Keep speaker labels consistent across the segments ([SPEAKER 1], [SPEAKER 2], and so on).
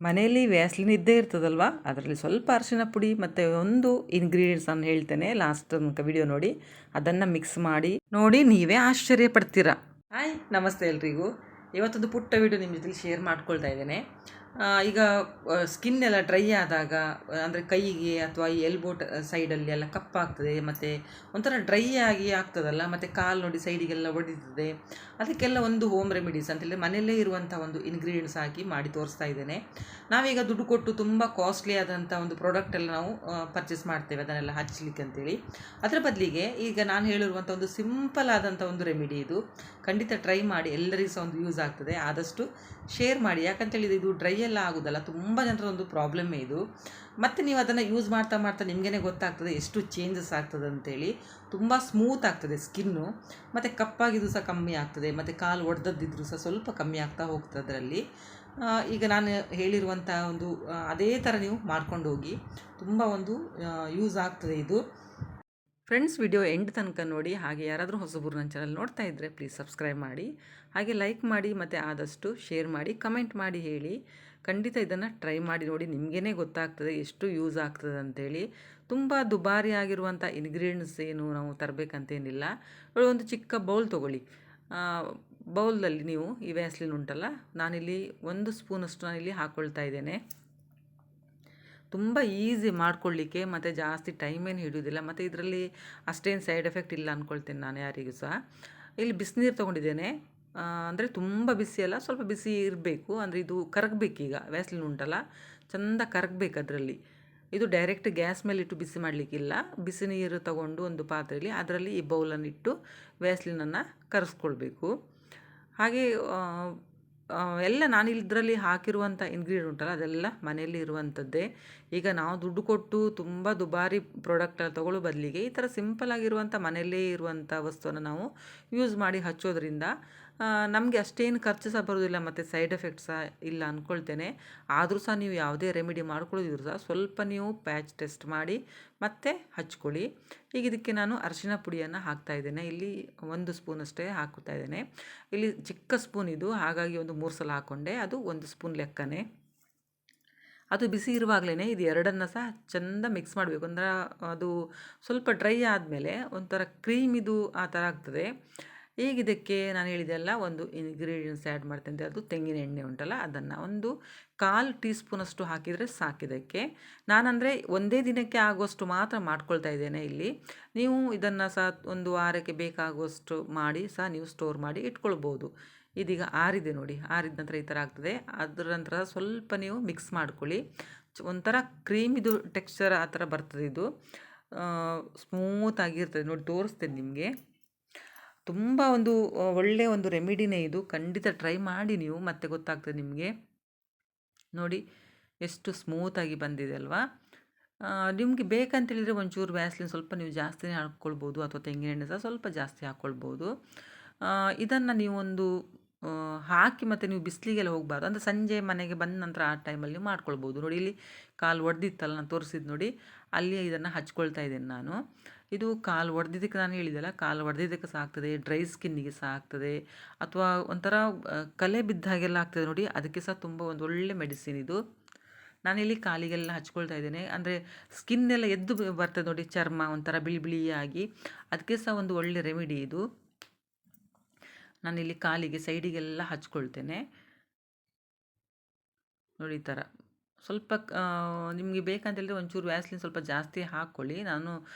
[SPEAKER 1] ಮನೆಯಲ್ಲಿ ವ್ಯಾಸ್ಲಿನ್ ಇದ್ದೇ ಇರ್ತದಲ್ವ, ಅದರಲ್ಲಿ ಸ್ವಲ್ಪ ಅರಿಶಿನ ಪುಡಿ ಮತ್ತು ಒಂದು ಇಂಗ್ರೀಡಿಯೆಂಟ್ಸ್ ನಾನು ಹೇಳ್ತೇನೆ, ಲಾಸ್ಟ್ ತನಕ ವಿಡಿಯೋ ನೋಡಿ. ಅದನ್ನು ಮಿಕ್ಸ್ ಮಾಡಿ ನೋಡಿ, ನೀವೇ ಆಶ್ಚರ್ಯ ಪಡ್ತೀರಾ. ಹಾಯ್, ನಮಸ್ತೆ ಎಲ್ರಿಗೂ. ಇವತ್ತೊಂದು ಪುಟ್ಟ ವಿಡಿಯೋ ನಿಮ್ಮ ಜೊತೆ ಶೇರ್ ಮಾಡ್ಕೊಳ್ತಾ ಇದ್ದೇನೆ. ಈಗ ಸ್ಕಿನ್ ಎಲ್ಲ ಡ್ರೈ ಆದಾಗ, ಅಂದರೆ ಕೈಗೆ ಅಥವಾ ಈ ಎಲ್ಬೋ ಸೈಡಲ್ಲಿ ಎಲ್ಲ ಕಪ್ಪಾಗ್ತದೆ, ಮತ್ತು ಒಂಥರ ಡ್ರೈ ಆಗಿ ಆಗ್ತದಲ್ಲ, ಮತ್ತು ಕಾಲು ನೋಡಿ ಸೈಡಿಗೆಲ್ಲ ಹೊಡಿತದೆ. ಅದಕ್ಕೆಲ್ಲ ಒಂದು ಹೋಮ್ ರೆಮಿಡೀಸ್ ಅಂತೇಳಿ ಮನೆಯಲ್ಲೇ ಇರುವಂಥ ಒಂದು ಇಂಗ್ರೀಡಿಯೆಂಟ್ಸ್ ಹಾಕಿ ಮಾಡಿ ತೋರಿಸ್ತಾ ಇದ್ದೇನೆ. ನಾವೀಗ ದುಡ್ಡು ಕೊಟ್ಟು ತುಂಬ ಕಾಸ್ಟ್ಲಿ ಆದಂಥ ಒಂದು ಪ್ರಾಡಕ್ಟ್ ಎಲ್ಲ ನಾವು ಪರ್ಚೇಸ್ ಮಾಡ್ತೇವೆ, ಅದನ್ನೆಲ್ಲ ಹಚ್ಚಲಿಕ್ಕೆ ಅಂತೇಳಿ. ಅದರ ಬದಲಿಗೆ ಈಗ ನಾನು ಹೇಳಿರುವಂಥ ಒಂದು ಸಿಂಪಲ್ ಆದಂಥ ಒಂದು ರೆಮಿಡಿ ಇದು. ಖಂಡಿತ ಟ್ರೈ ಮಾಡಿ, ಎಲ್ಲರಿಗೂ ಸಹ ಒಂದು ಯೂಸ್ ಆಗ್ತದೆ. ಆದಷ್ಟು ಶೇರ್ ಮಾಡಿ, ಯಾಕಂತೇಳಿದರೆ ಇದು ಡ್ರೈ ಎಲ್ಲ ಆಗೋದಲ್ಲ, ತುಂಬ ಜನರ ಒಂದು ಪ್ರಾಬ್ಲಮ್ಮೇ ಇದು. ಮತ್ತು ನೀವು ಅದನ್ನು ಯೂಸ್ ಮಾಡ್ತಾ ಮಾಡ್ತಾ ನಿಮಗೇ ಗೊತ್ತಾಗ್ತದೆ ಎಷ್ಟು ಚೇಂಜಸ್ ಆಗ್ತದೆ ಅಂತೇಳಿ. ತುಂಬ ಸ್ಮೂತ್ ಆಗ್ತದೆ ಸ್ಕಿನ್ನು, ಮತ್ತು ಕಪ್ಪಾಗಿದ್ದು ಸಹ ಕಮ್ಮಿ ಆಗ್ತದೆ, ಮತ್ತು ಕಾಲು ಒಡೆದದ್ದಿದ್ರು ಸಹ ಸ್ವಲ್ಪ ಕಮ್ಮಿ ಆಗ್ತಾ ಹೋಗ್ತದೆ ಅದರಲ್ಲಿ. ಈಗ ನಾನು ಹೇಳಿರುವಂಥ ಒಂದು ಅದೇ ಥರ ನೀವು ಮಾಡ್ಕೊಂಡು ಹೋಗಿ, ತುಂಬ ಒಂದು ಯೂಸ್ ಆಗ್ತದೆ ಇದು. ಫ್ರೆಂಡ್ಸ್, ವಿಡಿಯೋ ಎಂಡ್ ತನಕ ನೋಡಿ. ಹಾಗೆ ಯಾರಾದರೂ ಹೊಸಬರು ನನ್ನ ಚಾನಲ್ ನೋಡ್ತಾ ಇದ್ದರೆ ಪ್ಲೀಸ್ ಸಬ್ಸ್ಕ್ರೈಬ್ ಮಾಡಿ, ಹಾಗೆ ಲೈಕ್ ಮಾಡಿ, ಮತ್ತು ಆದಷ್ಟು ಶೇರ್ ಮಾಡಿ, ಕಮೆಂಟ್ ಮಾಡಿ ಹೇಳಿ. ಖಂಡಿತ ಇದನ್ನು ಟ್ರೈ ಮಾಡಿ ನೋಡಿ, ನಿಮಗೇ ಗೊತ್ತಾಗ್ತದೆ ಎಷ್ಟು ಯೂಸ್ ಆಗ್ತದೆ ಅಂಥೇಳಿ. ತುಂಬ ದುಬಾರಿ ಆಗಿರುವಂಥ ಇಂಗ್ರೀಡಿಯೆಂಟ್ಸ್ ಏನು ನಾವು ತರಬೇಕಂತೇನಿಲ್ಲ. ಒಂದು ಚಿಕ್ಕ ಬೌಲ್ ತೊಗೊಳ್ಳಿ. ಬೌಲಲ್ಲಿ ನೀವು ಈ ವ್ಯಾಸ್ಲಿನ್ ಉಂಟಲ್ಲ, ನಾನಿಲ್ಲಿ 1 ಸ್ಪೂನಷ್ಟು ನಾನಿಲ್ಲಿ ಹಾಕ್ಕೊಳ್ತಾ ಇದ್ದೇನೆ. ತುಂಬ ಈಸಿ ಮಾಡ್ಕೊಳ್ಳಿಕ್ಕೆ, ಮತ್ತು ಜಾಸ್ತಿ ಟೈಮೇನು ಹಿಡಿಯೋದಿಲ್ಲ, ಮತ್ತು ಇದರಲ್ಲಿ ಅಷ್ಟೇನು ಸೈಡ್ ಎಫೆಕ್ಟ್ ಇಲ್ಲ ಅಂದ್ಕೊಳ್ತೇನೆ ನಾನು ಯಾರಿಗೂ ಸಹ. ಇಲ್ಲಿ ಬಿಸಿನೀರು ತೊಗೊಂಡಿದ್ದೇನೆ. ಅಂದರೆ ತುಂಬ ಬಿಸಿ ಅಲ್ಲ, ಸ್ವಲ್ಪ ಬಿಸಿ ಇರಬೇಕು. ಅಂದರೆ ಇದು ಕರಗಬೇಕೀಗ, ವ್ಯಾಸ್ಲಿನ್ ಉಂಟಲ್ಲ ಚೆಂದ ಕರಗಬೇಕು ಅದರಲ್ಲಿ. ಇದು ಡೈರೆಕ್ಟ್ ಗ್ಯಾಸ್ ಮೇಲೆ ಇಟ್ಟು ಬಿಸಿ ಮಾಡಲಿಕ್ಕಿಲ್ಲ. ಬಿಸಿ ನೀರು ತಗೊಂಡು ಒಂದು ಪಾತ್ರೆಯಲ್ಲಿ ಅದರಲ್ಲಿ ಈ ಬೌಲನ್ನು ಇಟ್ಟು ವ್ಯಾಸ್ಲಿನನ್ನು ಕರೆಸ್ಕೊಳ್ಬೇಕು. ಹಾಗೆ ಎಲ್ಲ ನಾನು ಇದರಲ್ಲಿ ಹಾಕಿರುವಂಥ ಇಂಗ್ರೀಡಿಯೆಂಟ್ ಉಂಟಲ್ಲ, ಅದೆಲ್ಲ ಮನೆಯಲ್ಲಿ ಇರುವಂಥದ್ದೇ. ಈಗ ನಾವು ದುಡ್ಡು ಕೊಟ್ಟು ತುಂಬ ದುಬಾರಿ ಪ್ರಾಡಕ್ಟ್ ತೊಗೊಳ್ಳೋ ಬದಲಿಗೆ ಈ ಥರ ಸಿಂಪಲ್ ಆಗಿರುವಂಥ ಮನೆಯಲ್ಲೇ ಇರುವಂಥ ವಸ್ತುವನ್ನು ನಾವು ಯೂಸ್ ಮಾಡಿ ಹಚ್ಚೋದ್ರಿಂದ ನಮಗೆ ಅಷ್ಟೇನು ಖರ್ಚು ಸಹ ಬರೋದಿಲ್ಲ, ಮತ್ತು ಸೈಡ್ ಎಫೆಕ್ಟ್ ಸಹ ಇಲ್ಲ ಅಂದ್ಕೊಳ್ತೇನೆ. ಆದರೂ ಸಹ ನೀವು ಯಾವುದೇ ರೆಮಿಡಿ ಮಾಡ್ಕೊಳ್ಳೋದಿದ್ರು ಸಹ ಸ್ವಲ್ಪ ನೀವು ಪ್ಯಾಚ್ ಟೆಸ್ಟ್ ಮಾಡಿ ಮತ್ತೆ ಹಚ್ಕೊಳ್ಳಿ. ಈಗ ಇದಕ್ಕೆ ನಾನು ಅರಿಶಿನ ಪುಡಿಯನ್ನು ಹಾಕ್ತಾಯಿದ್ದೇನೆ. ಇಲ್ಲಿ 1 ಸ್ಪೂನಷ್ಟೇ ಹಾಕ್ತಾ ಇದ್ದೇನೆ. ಇಲ್ಲಿ ಚಿಕ್ಕ ಸ್ಪೂನ್ ಇದು, ಹಾಗಾಗಿ ಒಂದು 3 ಸಲ ಹಾಕ್ಕೊಂಡೆ. ಅದು 1 ಸ್ಪೂನ್ ಲೆಕ್ಕನೇ. ಅದು ಬಿಸಿ ಇರುವಾಗಲೇ ಇದು ಎರಡನ್ನು ಸಹ ಚೆಂದ ಮಿಕ್ಸ್ ಮಾಡಬೇಕು. ಅಂದರೆ ಅದು ಸ್ವಲ್ಪ ಡ್ರೈ ಆದಮೇಲೆ ಒಂಥರ ಕ್ರೀಮ್ ಇದು ಆ ಥರ ಆಗ್ತದೆ. ಈಗ ಇದಕ್ಕೆ ನಾನು ಹೇಳಿದೆಲ್ಲ ಒಂದು ಇಂಗ್ರೀಡಿಯೆಂಟ್ಸ್ ಆ್ಯಡ್ ಮಾಡ್ತೇನೆ, ಅದು ತೆಂಗಿನ ಎಣ್ಣೆ ಉಂಟಲ್ಲ, ಅದನ್ನು ಒಂದು 1/4 ಟೀ ಸ್ಪೂನಷ್ಟು ಹಾಕಿದರೆ ಸಾಕಿದಕ್ಕೆ. ನಾನಂದರೆ ಒಂದೇ ದಿನಕ್ಕೆ ಆಗುವಷ್ಟು ಮಾತ್ರ ಮಾಡ್ಕೊಳ್ತಾ ಇದ್ದೇನೆ ಇಲ್ಲಿ. ನೀವು ಇದನ್ನು ಸಹ ಒಂದು ವಾರಕ್ಕೆ ಬೇಕಾಗುವಷ್ಟು ಮಾಡಿ ಸಹ ನೀವು ಸ್ಟೋರ್ ಮಾಡಿ ಇಟ್ಕೊಳ್ಬೋದು. ಇದೀಗ ಆರಿದೆ ನೋಡಿ, ಆರಿದ ನಂತರ ಈ ಥರ ಆಗ್ತದೆ. ಅದರ ನಂತರ ಸ್ವಲ್ಪ ನೀವು ಮಿಕ್ಸ್ ಮಾಡ್ಕೊಳ್ಳಿ. ಒಂಥರ ಕ್ರೀಮ್ ಇದು ಟೆಕ್ಸ್ಚರ್ ಆ ಥರ ಬರ್ತದೆ. ಇದು ಸ್ಮೂತ್ ಆಗಿರ್ತದೆ ನೋಡಿ, ತೋರಿಸ್ತೇನೆ ನಿಮಗೆ. ತುಂಬ ಒಂದು ಒಳ್ಳೆಯ ಒಂದು ರೆಮಿಡಿನೇ ಇದು. ಖಂಡಿತ ಟ್ರೈ ಮಾಡಿ ನೀವು, ಮತ್ತೆ ಗೊತ್ತಾಗ್ತದೆ ನಿಮಗೆ. ನೋಡಿ ಎಷ್ಟು ಸ್ಮೂತಾಗಿ ಬಂದಿದೆ ಅಲ್ವಾ. ನಿಮಗೆ ಬೇಕಂತೇಳಿದರೆ ಒಂಚೂರು ವ್ಯಾಸ್ಲಿನ್ ಸ್ವಲ್ಪ ನೀವು ಜಾಸ್ತಿನೇ ಹಾಕ್ಕೊಳ್ಬೋದು, ಅಥವಾ ತೆಂಗಿನ ಎಣ್ಣೆ ಸಹ ಸ್ವಲ್ಪ ಜಾಸ್ತಿ ಹಾಕ್ಕೊಳ್ಬೋದು. ಇದನ್ನು ನೀವೊಂದು ಹಾಕಿ ಮತ್ತು ನೀವು ಬಿಸಿಲಿಗೆಲ್ಲ ಹೋಗಬಾರ್ದು. ಅಂದರೆ ಸಂಜೆ ಮನೆಗೆ ಬಂದ ನಂತರ ಆ ಟೈಮಲ್ಲಿ ಮಾಡ್ಕೊಳ್ಬೋದು. ನೋಡಿ, ಇಲ್ಲಿ ಕಾಲು ಒಡೆದಿತ್ತಲ್ಲ ನಾನು ತೋರಿಸಿದ್ದು ನೋಡಿ, ಅಲ್ಲಿ ಇದನ್ನು ಹಚ್ಕೊಳ್ತಾ ಇದ್ದೇನೆ ನಾನು. ಇದು ಕಾಲು ಒಡೆದಿದ್ದಕ್ಕೆ ನಾನು ಹೇಳಿದೆಲ್ಲ, ಕಾಲು ಒಡೆದಿದ್ದಕ್ಕೆ ಸಹ ಆಗ್ತದೆ, ಡ್ರೈ ಸ್ಕಿನ್ನಿಗೆ ಸಹ ಆಗ್ತದೆ, ಅಥವಾ ಒಂಥರ ಕಲೆ ಬಿದ್ದ ಹಾಗೆಲ್ಲ ಆಗ್ತದೆ ನೋಡಿ, ಅದಕ್ಕೆ ಸಹ ತುಂಬ ಒಂದು ಒಳ್ಳೆ ಮೆಡಿಸಿನ್ ಇದು. ನಾನಿಲ್ಲಿ ಕಾಲಿಗೆಲ್ಲ ಹಚ್ಕೊಳ್ತಾ ಇದ್ದೇನೆ. ಅಂದರೆ ಸ್ಕಿನ್ನೆಲ್ಲ ಎದ್ದು ಬರ್ತದೆ ನೋಡಿ, ಚರ್ಮ ಒಂಥರ ಬಿಳಿ ಬಿಳಿಯಾಗಿ, ಅದಕ್ಕೆ ಸಹ ಒಂದು ಒಳ್ಳೆ ರೆಮಿಡಿ ಇದು. ನಾನಿಲ್ಲಿ ಕಾಲಿಗೆ ಸೈಡಿಗೆಲ್ಲ ಹಚ್ಕೊಳ್ತೇನೆ ನೋಡಿ. ಈ ಥರ ಸ್ವಲ್ಪ ನಿಮಗೆ ಬೇಕಂತೇಳಿದ್ರೆ ಒಂಚೂರು ವ್ಯಾಸ್ಲಿನ್ ಸ್ವಲ್ಪ ಜಾಸ್ತಿ ಹಾಕ್ಕೊಳ್ಳಿ. ನಾನು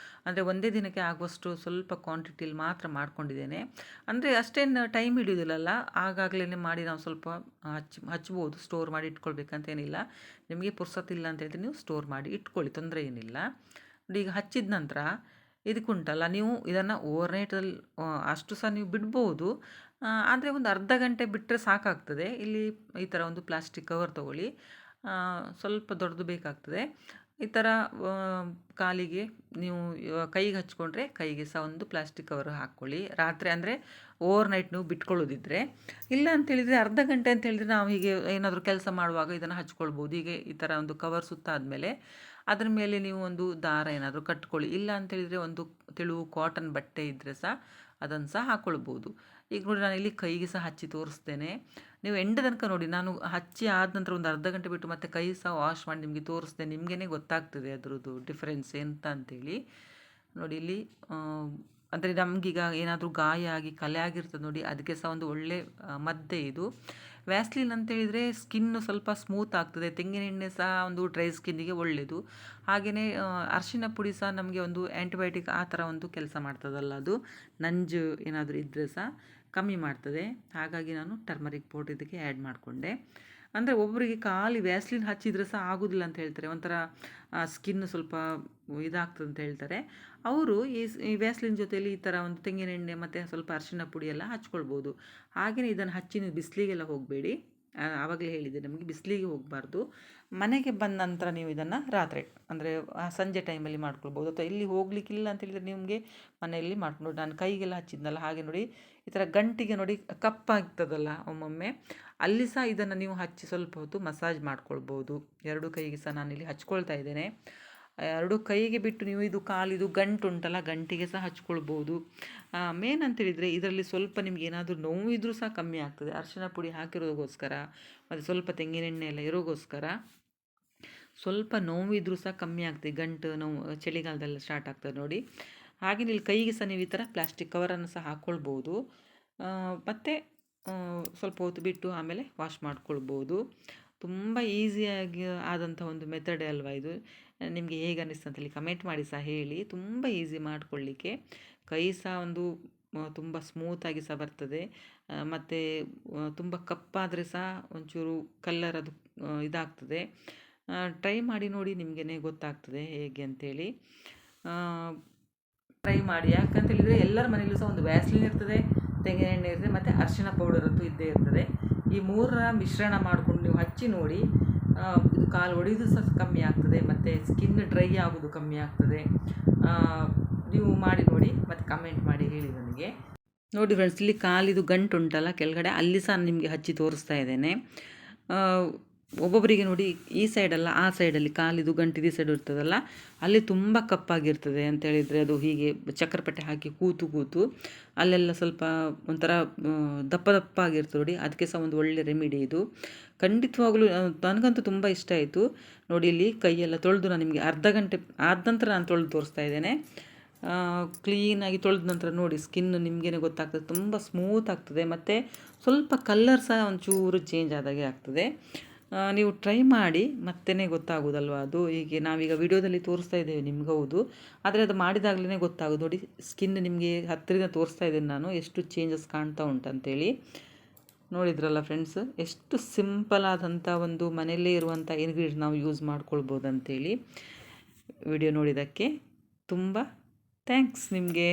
[SPEAKER 1] ಅಂದರೆ ಒಂದೇ ದಿನಕ್ಕೆ ಆಗುವಷ್ಟು ಸ್ವಲ್ಪ ಕ್ವಾಂಟಿಟಿಯಲ್ಲಿ ಮಾತ್ರ ಮಾಡ್ಕೊಂಡಿದ್ದೇನೆ. ಅಂದರೆ ಅಷ್ಟೇನು ಟೈಮ್ ಹಿಡಿಯೋದಿಲ್ಲಲ್ಲ, ಆಗಾಗಲೇ ಮಾಡಿ ನಾವು ಸ್ವಲ್ಪ ಹಚ್ಬೋದು. ಸ್ಟೋರ್ ಮಾಡಿ ಇಟ್ಕೊಳ್ಬೇಕಂತೇನಿಲ್ಲ. ನಿಮಗೆ ಪುರ್ಸೊತ್ತಿಲ್ಲ ಅಂತ ಹೇಳಿದ್ರೆ ನೀವು ಸ್ಟೋರ್ ಮಾಡಿ ಇಟ್ಕೊಳ್ಳಿ, ತೊಂದರೆ ಏನಿಲ್ಲ. ನೋಡಿ, ಈಗ ಹಚ್ಚಿದ ನಂತರ ಇದಕ್ಕುಂಟಲ್ಲ, ನೀವು ಇದನ್ನು ಓವರ್ನೈಟಲ್ಲಿ ಅಷ್ಟು ಸಹ ನೀವು ಬಿಡ್ಬೋದು. ಆದರೆ ಒಂದು ಅರ್ಧ ಗಂಟೆ ಬಿಟ್ಟರೆ ಸಾಕಾಗ್ತದೆ. ಇಲ್ಲಿ ಈ ಥರ ಒಂದು ಪ್ಲಾಸ್ಟಿಕ್ ಕವರ್ ತೊಗೊಳ್ಳಿ. ಸ್ವಲ್ಪ ದೊಡ್ಡದು ಬೇಕಾಗ್ತದೆ. ಈ ಥರ ಕಾಲಿಗೆ ನೀವು ಕೈಗೆ ಹಚ್ಕೊಂಡ್ರೆ ಕೈಗೆ ಸಹ ಒಂದು ಪ್ಲಾಸ್ಟಿಕ್ ಕವರ್ ಹಾಕ್ಕೊಳ್ಳಿ. ರಾತ್ರಿ ಅಂದರೆ ಓವರ್ನೈಟ್ ನೀವು ಬಿಟ್ಕೊಳ್ಳೋದಿದ್ರೆ. ಇಲ್ಲ ಅಂತೇಳಿದರೆ ಅರ್ಧ ಗಂಟೆ ಅಂತೇಳಿದರೆ ನಾವು ಹೀಗೆ ಏನಾದರೂ ಕೆಲಸ ಮಾಡುವಾಗ ಇದನ್ನು ಹಚ್ಕೊಳ್ಬೋದು. ಹೀಗೆ ಈ ಥರ ಒಂದು ಕವರ್ ಸುತ್ತಾದಮೇಲೆ ಅದ್ರ ಮೇಲೆ ನೀವು ಒಂದು ದಾರ ಏನಾದರೂ ಕಟ್ಕೊಳ್ಳಿ. ಇಲ್ಲ ಅಂತೇಳಿದರೆ ಒಂದು ತೆಳು ಕಾಟನ್ ಬಟ್ಟೆ ಇದ್ದರೆ ಸಹ ಅದನ್ನು ಸಹ ಹಾಕ್ಕೊಳ್ಬೋದು. ಈಗ ನೋಡಿ, ನಾನು ಇಲ್ಲಿ ಕೈಗೆ ಸಹ ಹಚ್ಚಿ ತೋರಿಸ್ತೇನೆ. ನೀವು ಎಂಡ್ ತನಕ ನೋಡಿ. ನಾನು ಹಚ್ಚಿ ಆದ ನಂತರ ಒಂದು ಅರ್ಧ ಗಂಟೆ ಬಿಟ್ಟು ಮತ್ತೆ ಕೈ ಸಹ ವಾಶ್ ಮಾಡಿ ನಿಮಗೆ ತೋರಿಸ್ದೆ. ನಿಮಗೇ ಗೊತ್ತಾಗ್ತದೆ ಅದರದ್ದು ಡಿಫ್ರೆನ್ಸ್ ಎಂತ ಅಂತೇಳಿ. ನೋಡಿ ಇಲ್ಲಿ ಅಂದರೆ ನಮಗೀಗ ಏನಾದರೂ ಗಾಯ ಆಗಿ ಕಲೆ ಆಗಿರ್ತದೆ ನೋಡಿ, ಅದಕ್ಕೆ ಸಹ ಒಂದು ಒಳ್ಳೆ ಮದ್ದೆ ಇದು. ವ್ಯಾಸ್ಲಿನ್ ಅಂತೇಳಿದರೆ ಸ್ಕಿನ್ನು ಸ್ವಲ್ಪ ಸ್ಮೂತ್ ಆಗ್ತದೆ, ತೆಂಗಿನ ಎಣ್ಣೆ ಸಹ ಒಂದು ಡ್ರೈ ಸ್ಕಿನ್ನಿಗೆ ಒಳ್ಳೆಯದು. ಹಾಗೆಯೇ ಅರಿಶಿನ ಪುಡಿ ಸಹ ನಮಗೆ ಒಂದು ಆ್ಯಂಟಿಬಯೋಟಿಕ್ ಆ ಥರ ಒಂದು ಕೆಲಸ ಮಾಡ್ತದಲ್ಲ, ಅದು ನಂಜು ಏನಾದರೂ ಇದ್ದರೆ ಸಹ ಕಮ್ಮಿ ಮಾಡ್ತದೆ. ಹಾಗಾಗಿ ನಾನು ಟರ್ಮರಿಕ್ ಪೌಡರ್ ಇದಕ್ಕೆ ಆ್ಯಡ್ ಮಾಡಿಕೊಂಡೆ. ಅಂದರೆ ಒಬ್ಬರಿಗೆ ಖಾಲಿ ವ್ಯಾಸ್ಲಿನ್ ಹಚ್ಚಿದರೆ ಸಹ ಆಗೋದಿಲ್ಲ ಅಂತ ಹೇಳ್ತಾರೆ, ಒಂಥರ ಸ್ಕಿನ್ ಸ್ವಲ್ಪ ಇದಾಗ್ತದೆ ಅಂತ ಹೇಳ್ತಾರೆ. ಅವರು ಈ ವ್ಯಾಸ್ಲಿನ್ ಜೊತೆಯಲ್ಲಿ ಈ ಥರ ಒಂದು ತೆಂಗಿನ ಎಣ್ಣೆ ಮತ್ತು ಸ್ವಲ್ಪ ಅರಿಶಿನ ಪುಡಿ ಎಲ್ಲ ಹಚ್ಕೊಳ್ಬೋದು. ಹಾಗೆಯೇ ಇದನ್ನು ಹಚ್ಚಿ ನೀವು ಬಿಸಿಲಿಗೆಲ್ಲ ಹೋಗಬೇಡಿ. ಆವಾಗಲೇ ಹೇಳಿದೆ ನಮಗೆ ಬಿಸಿಲಿಗೆ ಹೋಗಬಾರ್ದು. ಮನೆಗೆ ಬಂದ ನಂತರ ನೀವು ಇದನ್ನು ರಾತ್ರಿ ಅಂದರೆ ಸಂಜೆ ಟೈಮಲ್ಲಿ ಮಾಡ್ಕೊಳ್ಬೋದು, ಅಥವಾ ಇಲ್ಲಿ ಹೋಗಲಿಕ್ಕಿಲ್ಲ ಅಂತೇಳಿದರೆ ನಿಮಗೆ ಮನೆಯಲ್ಲಿ ಮಾಡ್ಕೊಂಡು. ನಾನು ಕೈಗೆಲ್ಲ ಹಚ್ಚಿದ್ನಲ್ಲ, ಹಾಗೆ ನೋಡಿ ಈ ಥರ ಗಂಟಿಗೆ ನೋಡಿ ಕಪ್ಪಾಗ್ತದಲ್ಲ ಒಮ್ಮೊಮ್ಮೆ, ಅಲ್ಲಿ ಸಹ ಇದನ್ನು ನೀವು ಹಚ್ಚಿ ಸ್ವಲ್ಪ ಹೊತ್ತು ಮಸಾಜ್ ಮಾಡ್ಕೊಳ್ಬೋದು. ಎರಡು ಕೈಗೆ ಸಹ ನಾನಿಲ್ಲಿ ಹಚ್ಕೊಳ್ತಾ ಇದ್ದೇನೆ. ಎರಡು ಕೈಗೆ ಬಿಟ್ಟು ನೀವು ಇದು ಕಾಲಿದು ಗಂಟು ಉಂಟಲ್ಲ, ಗಂಟಿಗೆ ಸಹ ಹಚ್ಕೊಳ್ಬೋದು. ಮೇನ್ ಅಂತೇಳಿದರೆ ಇದರಲ್ಲಿ ಸ್ವಲ್ಪ ನಿಮ್ಗೆ ಏನಾದರೂ ನೋವು ಇದ್ದರೂ ಸಹ ಕಮ್ಮಿ ಆಗ್ತದೆ. ಅರಿಶಿನ ಪುಡಿ ಹಾಕಿರೋದಕ್ಕೋಸ್ಕರ ಮತ್ತು ಸ್ವಲ್ಪ ತೆಂಗಿನೆಣ್ಣೆ ಎಲ್ಲ ಇರೋಗೋಸ್ಕರ ಸ್ವಲ್ಪ ನೋವಿದ್ರೂ ಸಹ ಕಮ್ಮಿ ಆಗ್ತದೆ. ಗಂಟು ನೋವು ಚಳಿಗಾಲದಲ್ಲ ಸ್ಟಾರ್ಟ್ ಆಗ್ತದೆ ನೋಡಿ. ಹಾಗೆ ಇಲ್ಲಿ ಕೈಗೆ ಸಹ ನೀವು ಈ ಥರ ಪ್ಲಾಸ್ಟಿಕ್ ಕವರನ್ನು ಸಹ ಹಾಕ್ಕೊಳ್ಬೋದು. ಮತ್ತು ಸ್ವಲ್ಪ ಹೊತ್ತು ಬಿಟ್ಟು ಆಮೇಲೆ ವಾಶ್ ಮಾಡ್ಕೊಳ್ಬೋದು. ತುಂಬ ಈಸಿಯಾಗಿ ಆದಂಥ ಒಂದು ಮೆಥಡ್ ಅಲ್ವಾ ಇದು. ನಿಮಗೆ ಹೇಗೆ ಅನ್ನಿಸ್ತು ಅಂತೇಳಿ ಕಮೆಂಟ್ ಮಾಡಿ ಸಹ ಹೇಳಿ. ತುಂಬ ಈಸಿ ಮಾಡ್ಕೊಳ್ಳಿಕ್ಕೆ. ಕೈ ಸಹ ಒಂದು ತುಂಬ ಸ್ಮೂತಾಗಿ ಸಹ ಬರ್ತದೆ. ಮತ್ತು ತುಂಬ ಕಪ್ಪಾದರೆ ಸಹ ಒಂಚೂರು ಕಲ್ಲರ್ ಅದು ಇದಾಗ್ತದೆ. ಟ್ರೈ ಮಾಡಿ ನೋಡಿ, ನಿಮಗೇ ಗೊತ್ತಾಗ್ತದೆ ಹೇಗೆ ಅಂತೇಳಿ. ಟ್ರೈ ಮಾಡಿ. ಯಾಕಂತೇಳಿದರೆ ಎಲ್ಲರ ಮನೆಯಲ್ಲೂ ಸಹ ಒಂದು ವ್ಯಾಸ್ಲಿನ್ ಇರ್ತದೆ, ತೆಂಗಿನ ಎಣ್ಣೆ ಇರ್ತದೆ, ಮತ್ತು ಅರಿಶಿನ ಪೌಡರ್ ಅಂತೂ ಇದ್ದೇ ಇರ್ತದೆ. ಈ ಮೂರರ ಮಿಶ್ರಣ ಮಾಡಿಕೊಂಡು ನೀವು ಹಚ್ಚಿ ನೋಡಿ. ಇದು ಕಾಲು ಒಡೆಯೋದು ಸಹ ಕಮ್ಮಿ ಆಗ್ತದೆ, ಮತ್ತು ಸ್ಕಿನ್ ಡ್ರೈ ಆಗೋದು ಕಮ್ಮಿ ಆಗ್ತದೆ. ನೀವು ಮಾಡಿ ನೋಡಿ ಮತ್ತು ಕಮೆಂಟ್ ಮಾಡಿ ಹೇಳಿ ನನಗೆ. ನೋಡಿ ಫ್ರೆಂಡ್ಸ್, ಇಲ್ಲಿ ಕಾಲಿದು ಗಂಟು ಉಂಟಲ್ಲ ಕೆಳಗಡೆ, ಅಲ್ಲಿ ಸಹ ನಿಮಗೆ ಹಚ್ಚಿ ತೋರಿಸ್ತಾ ಇದ್ದೇನೆ. ಒಬ್ಬೊಬ್ಬರಿಗೆ ನೋಡಿ ಈ ಸೈಡಲ್ಲ ಆ ಸೈಡಲ್ಲಿ ಕಾಲಿದು ಗಂಟಿದು ಈ ಸೈಡ್ ಇರ್ತದಲ್ಲ, ಅಲ್ಲಿ ತುಂಬ ಕಪ್ಪಾಗಿರ್ತದೆ ಅಂತೇಳಿದರೆ ಅದು ಹೀಗೆ ಚಕ್ರಪಟ್ಟೆ ಹಾಕಿ ಕೂತು ಅಲ್ಲೆಲ್ಲ ಸ್ವಲ್ಪ ಒಂಥರ ದಪ್ಪ ದಪ್ಪ ಆಗಿರ್ತದೆ ನೋಡಿ. ಅದಕ್ಕೆ ಸಹ ಒಂದು ಒಳ್ಳೆ ರೆಮಿಡಿ ಇದು. ಖಂಡಿತವಾಗ್ಲೂ ನನಗಂತೂ ತುಂಬ ಇಷ್ಟ ಆಯಿತು. ನೋಡಿ ಇಲ್ಲಿ ಕೈಯೆಲ್ಲ ತೊಳೆದು ನಾನು ನಿಮಗೆ ಅರ್ಧ ಗಂಟೆ ಆದ ನಂತರ ನಾನು ತೊಳೆದು ತೋರಿಸ್ತಾ ಇದ್ದೇನೆ. ಕ್ಲೀನಾಗಿ ತೊಳೆದ ನಂತರ ನೋಡಿ ಸ್ಕಿನ್ ನಿಮಗೇ ಗೊತ್ತಾಗ್ತದೆ, ತುಂಬ ಸ್ಮೂತ್ ಆಗ್ತದೆ, ಮತ್ತು ಸ್ವಲ್ಪ ಕಲ್ಲರ್ ಸಹ ಒಂಚೂರು ಚೇಂಜ್ ಆದಾಗೆ ಆಗ್ತದೆ. ನೀವು ಟ್ರೈ ಮಾಡಿ, ಮತ್ತೇ ಗೊತ್ತಾಗೋದಲ್ವ ಅದು. ಹೀಗೆ ನಾವೀಗ ವಿಡಿಯೋದಲ್ಲಿ ತೋರಿಸ್ತಾ ಇದ್ದೇವೆ ನಿಮ್ಗೆ, ಹೌದು, ಆದರೆ ಅದು ಮಾಡಿದಾಗಲೇ ಗೊತ್ತಾಗೋದು. ನೋಡಿ ಸ್ಕಿನ್ ನಿಮಗೆ ಹತ್ತಿರದಿಂದ ತೋರಿಸ್ತಾ ಇದ್ದೇನೆ ನಾನು, ಎಷ್ಟು ಚೇಂಜಸ್ ಕಾಣ್ತಾ ಉಂಟಂತೇಳಿ. ನೋಡಿದ್ರಲ್ಲ ಫ್ರೆಂಡ್ಸ್, ಎಷ್ಟು ಸಿಂಪಲ್ ಆದಂಥ ಒಂದು ಮನೆಯಲ್ಲೇ ಇರುವಂಥ ಇಂಗ್ರೀಡಿಯೆಂಟ್ ನಾವು ಯೂಸ್ ಮಾಡ್ಕೊಳ್ಬೋದು ಅಂತೇಳಿ. ವಿಡಿಯೋ ನೋಡಿದ್ದಕ್ಕೆ ತುಂಬ ಥ್ಯಾಂಕ್ಸ್ ನಿಮಗೆ.